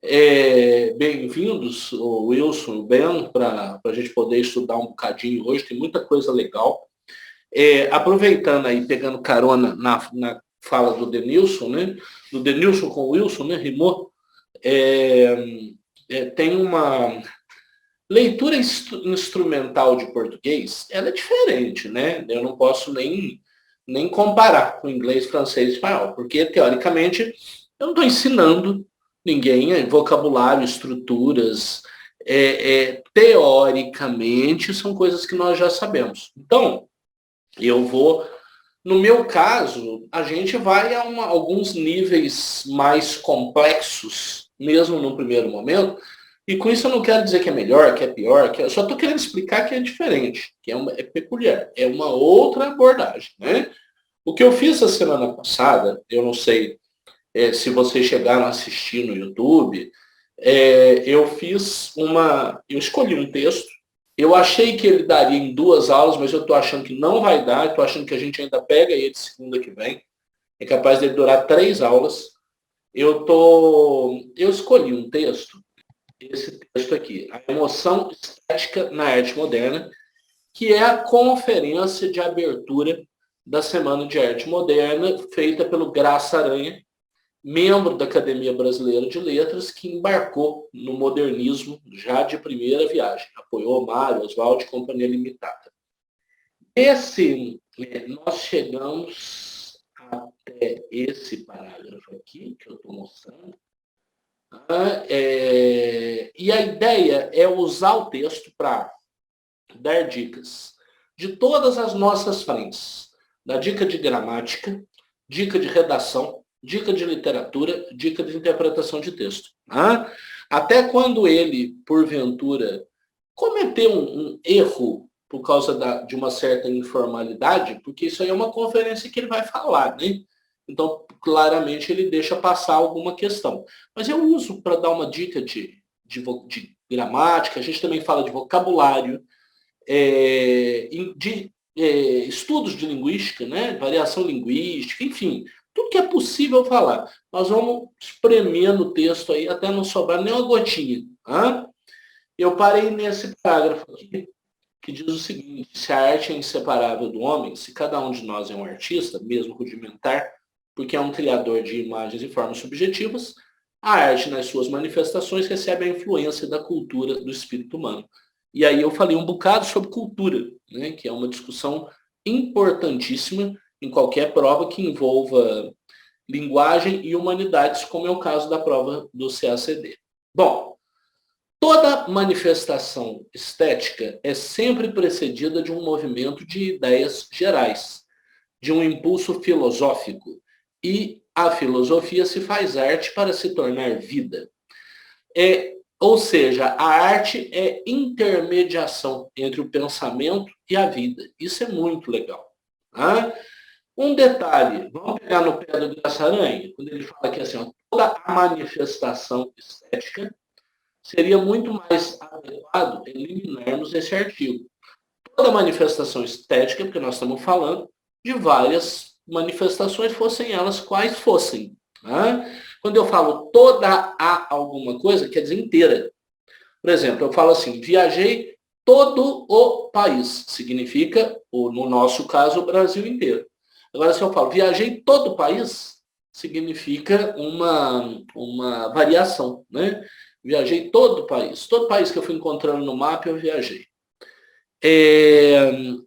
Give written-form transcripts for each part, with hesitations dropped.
Bem-vindos, o Wilson e o Ben, para a gente poder estudar um bocadinho hoje, tem muita coisa legal. Aproveitando aí, pegando carona na fala do Denilson, né? Do Denilson com o Wilson, né? Rimou. Tem uma leitura instrumental de português, ela é diferente, né? Eu não posso nem comparar com inglês, francês e espanhol, porque, teoricamente, eu não estou ensinando ninguém vocabulário, estruturas. Teoricamente, são coisas que nós já sabemos. Então, eu vou. No meu caso, a gente vai a alguns níveis mais complexos, mesmo no primeiro momento, e com isso eu não quero dizer que é melhor, que é pior, eu só estou querendo explicar que é diferente, que é peculiar, é uma outra abordagem, né? O que eu fiz a semana passada, eu não sei se vocês chegaram a assistir no YouTube, eu escolhi um texto, eu achei que ele daria em 2 aulas, mas eu estou achando que não vai dar, estou achando que a gente ainda pega ele segunda que vem, é capaz de durar 3 aulas. Eu escolhi um texto, esse texto aqui, A Emoção Estética na Arte Moderna, que é a conferência de abertura da Semana de Arte Moderna, feita pelo Graça Aranha, membro da Academia Brasileira de Letras, que embarcou no modernismo já de primeira viagem. Apoiou Mário, Oswald e Companhia Limitada. Nós chegamos até esse parágrafo aqui, que eu estou mostrando. E a ideia é usar o texto para dar dicas de todas as nossas frentes. Da dica de gramática, dica de redação, dica de literatura, dica de interpretação de texto. Até quando ele, porventura, cometeu um erro por causa de uma certa informalidade, porque isso aí é uma conferência que ele vai falar, né? Então, claramente, ele deixa passar alguma questão. Mas eu uso para dar uma dica de gramática, a gente também fala de vocabulário, de estudos de linguística, né? Variação linguística, enfim, tudo que é possível falar. Nós vamos espremendo o texto aí até não sobrar nem uma gotinha. Eu parei nesse parágrafo aqui, que diz o seguinte: se a arte é inseparável do homem, se cada um de nós é um artista, mesmo rudimentar, porque é um criador de imagens e formas subjetivas, a arte, nas suas manifestações, recebe a influência da cultura do espírito humano. E aí eu falei um bocado sobre cultura, né, que é uma discussão importantíssima em qualquer prova que envolva linguagem e humanidades, como é o caso da prova do CACD. Bom, toda manifestação estética é sempre precedida de um movimento de ideias gerais, de um impulso filosófico, e a filosofia se faz arte para se tornar vida. Ou seja, a arte é intermediação entre o pensamento e a vida. Isso é muito legal. Um detalhe, vamos pegar no pé do Graça Aranha, quando ele fala que assim, toda a manifestação estética, seria muito mais adequado eliminarmos esse artigo. Toda manifestação estética, porque nós estamos falando de várias manifestações, fossem elas quais fossem. Quando eu falo toda a alguma coisa, quer dizer inteira. Por exemplo, eu falo assim, viajei todo o país. Significa, no nosso caso, o Brasil inteiro. Agora, se eu falo viajei todo o país, significa uma variação, né? Viajei todo o país. Todo país que eu fui encontrando no mapa, eu viajei. Tem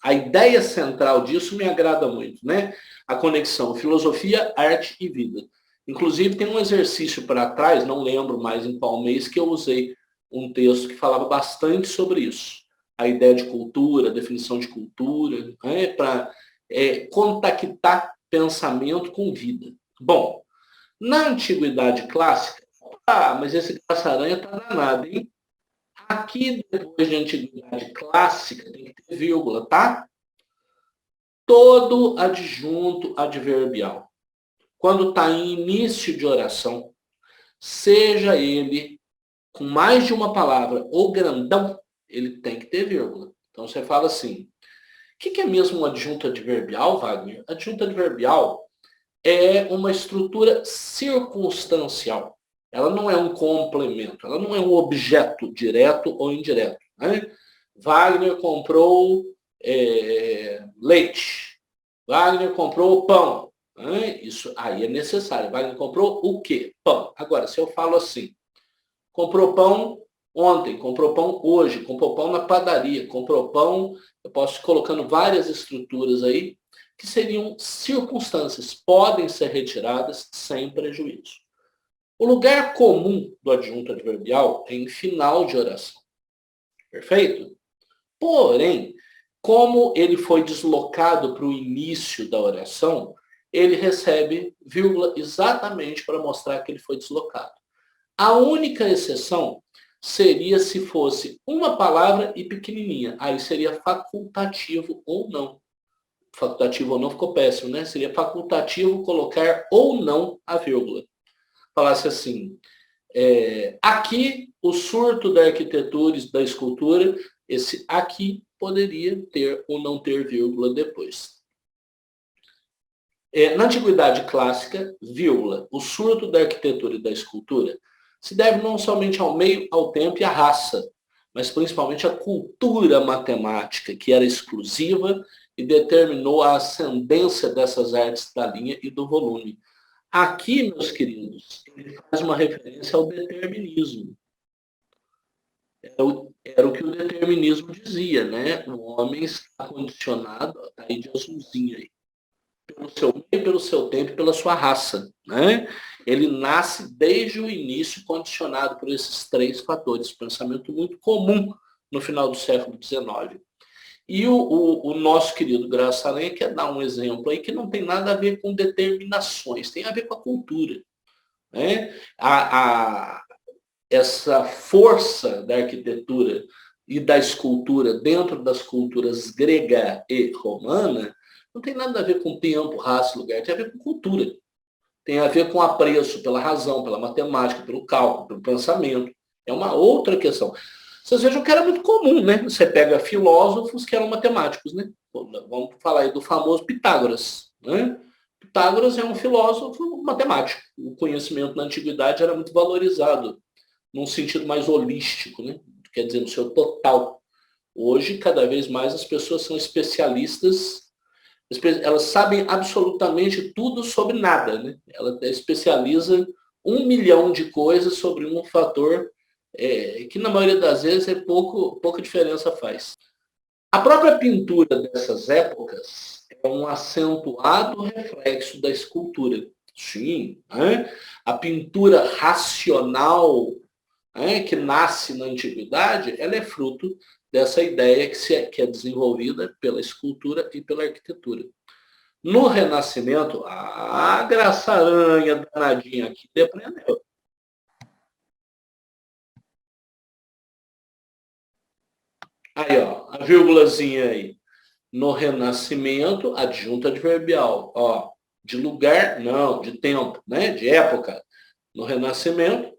a ideia central disso me agrada muito, né? A conexão filosofia, arte e vida. Inclusive, tem um exercício para trás, não lembro mais em qual mês, que eu usei um texto que falava bastante sobre isso. A ideia de cultura, a definição de cultura, né? Para contactar pensamento com vida. Bom, na antiguidade clássica, mas esse Caça-Aranha tá danado, hein? Aqui, depois de antiguidade clássica, tem que ter vírgula, tá? Todo adjunto adverbial, quando está em início de oração, seja ele com mais de uma palavra ou grandão, ele tem que ter vírgula. Então você fala assim, o que é mesmo um adjunto adverbial, Wagner? Adjunto adverbial é uma estrutura circunstancial. Ela não é um complemento, ela não é um objeto direto ou indireto. Né? Wagner comprou leite. Wagner comprou pão. Né? Isso aí é necessário. Wagner comprou o quê? Pão. Agora, se eu falo assim, comprou pão ontem, comprou pão hoje, comprou pão na padaria, comprou pão, eu posso ir colocando várias estruturas aí, que seriam circunstâncias, podem ser retiradas sem prejuízo. O lugar comum do adjunto adverbial é em final de oração. Perfeito? Porém, como ele foi deslocado para o início da oração, ele recebe vírgula exatamente para mostrar que ele foi deslocado. A única exceção seria se fosse uma palavra e pequenininha. Aí seria facultativo ou não. Facultativo ou não ficou péssimo, né? Seria facultativo colocar ou não a vírgula. Falasse assim, aqui o surto da arquitetura e da escultura, esse aqui poderia ter ou não ter vírgula depois. Na Antiguidade Clássica, vírgula, o surto da arquitetura e da escultura se deve não somente ao meio, ao tempo e à raça, mas principalmente à cultura matemática, que era exclusiva e determinou a ascendência dessas artes da linha e do volume. Aqui, meus queridos, ele faz uma referência ao determinismo. Era o que o determinismo dizia, né? O homem está condicionado, tá aí de azulzinho aí, pelo seu meio, pelo seu tempo, pela sua raça, né? Ele nasce desde o início condicionado por esses três fatores, pensamento muito comum no final do século XIX. E o nosso querido Graça Aranha quer dar um exemplo aí que não tem nada a ver com determinações, tem a ver com a cultura. Né? Essa força da arquitetura e da escultura dentro das culturas grega e romana não tem nada a ver com tempo, raça, lugar, tem a ver com cultura. Tem a ver com apreço pela razão, pela matemática, pelo cálculo, pelo pensamento. É uma outra questão. Vocês vejam que era muito comum, né? Você pega filósofos que eram matemáticos, né? Vamos falar aí do famoso Pitágoras, né? Pitágoras é um filósofo matemático. O conhecimento na antiguidade era muito valorizado, num sentido mais holístico, né? Quer dizer, no seu total. Hoje, cada vez mais, as pessoas são especialistas, elas sabem absolutamente tudo sobre nada, né? Ela especializa 1 milhão de coisas sobre um fator que na maioria das vezes pouca diferença faz. A própria pintura dessas épocas é um acentuado reflexo da escultura. Sim, né? A pintura racional, que nasce na antiguidade, ela é fruto dessa ideia que é desenvolvida pela escultura e pela arquitetura. No Renascimento, a Graça Aranha danadinha aqui depreendeu. Aí, ó, a vírgulazinha aí. No Renascimento, adjunto adverbial. Ó, de lugar, não, de tempo, né? De época. No Renascimento.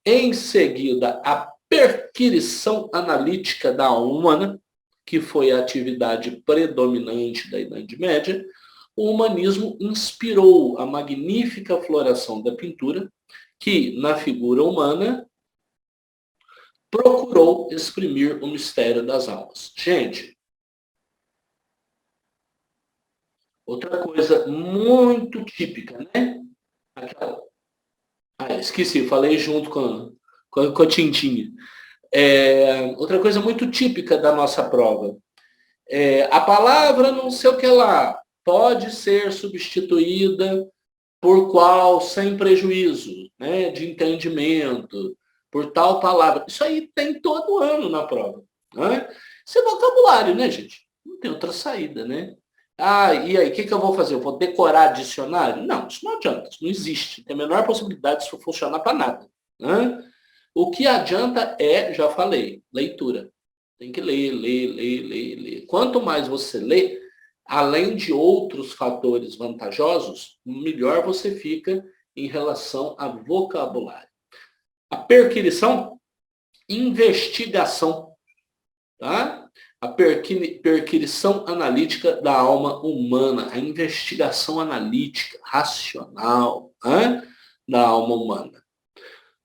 Em seguida, a perquisição analítica da alma humana, que foi a atividade predominante da Idade Média. O humanismo inspirou a magnífica floração da pintura, que, na figura humana, procurou exprimir o mistério das almas. Gente, outra coisa muito típica, né? Aquela... esqueci, falei junto com a Tintinha. Outra coisa muito típica da nossa prova. A palavra não sei o que lá pode ser substituída por qual sem prejuízo, né, de entendimento, por tal palavra. Isso aí tem todo ano na prova. Né? Isso é vocabulário, né, gente? Não tem outra saída, né? E aí, o que eu vou fazer? Eu vou decorar dicionário? Não, isso não adianta, isso não existe. Tem a menor possibilidade disso funcionar para nada. Né? O que adianta já falei, leitura. Tem que ler, ler, ler, ler, ler. Quanto mais você lê, além de outros fatores vantajosos, melhor você fica em relação a vocabulário. A perquisição, investigação. Tá? A perquisição analítica da alma humana, a investigação analítica, racional, da alma humana.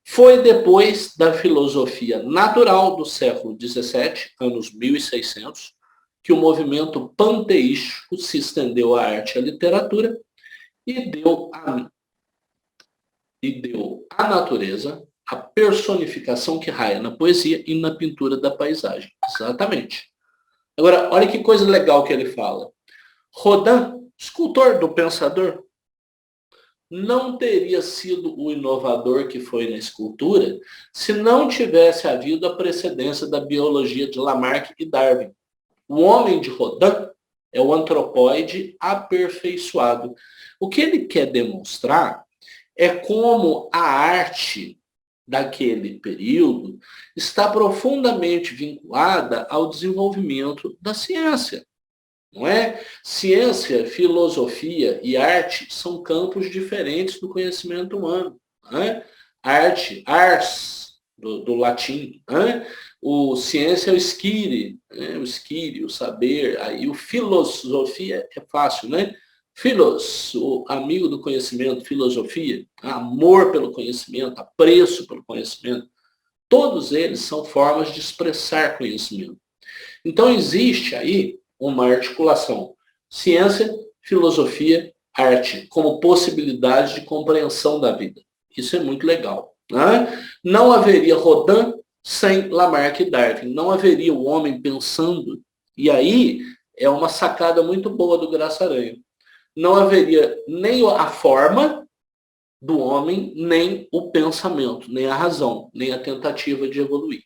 Foi depois da filosofia natural do século XVII, anos 1600, que o movimento panteístico se estendeu à arte e à literatura e deu à natureza a personificação que raia na poesia e na pintura da paisagem. Exatamente. Agora, olha que coisa legal que ele fala. Rodin, escultor do pensador, não teria sido o inovador que foi na escultura se não tivesse havido a precedência da biologia de Lamarck e Darwin. O homem de Rodin é o antropóide aperfeiçoado. O que ele quer demonstrar é como a arte daquele período está profundamente vinculada ao desenvolvimento da ciência. Não é? Ciência, filosofia e arte são campos diferentes do conhecimento humano. Não é? Ars, do latim. Não é? Ciência é o esquire, né? O esquire, o saber. Aí o filosofia é fácil, né? Philos, o amigo do conhecimento, filosofia, amor pelo conhecimento, apreço pelo conhecimento. Todos eles são formas de expressar conhecimento. Então existe aí uma articulação. Ciência, filosofia, arte, como possibilidade de compreensão da vida. Isso é muito legal. Né? Não haveria Rodin sem Lamarck e Darwin. Não haveria o homem pensando. E aí é uma sacada muito boa do Graça Aranha. Não haveria nem a forma do homem, nem o pensamento, nem a razão, nem a tentativa de evoluir.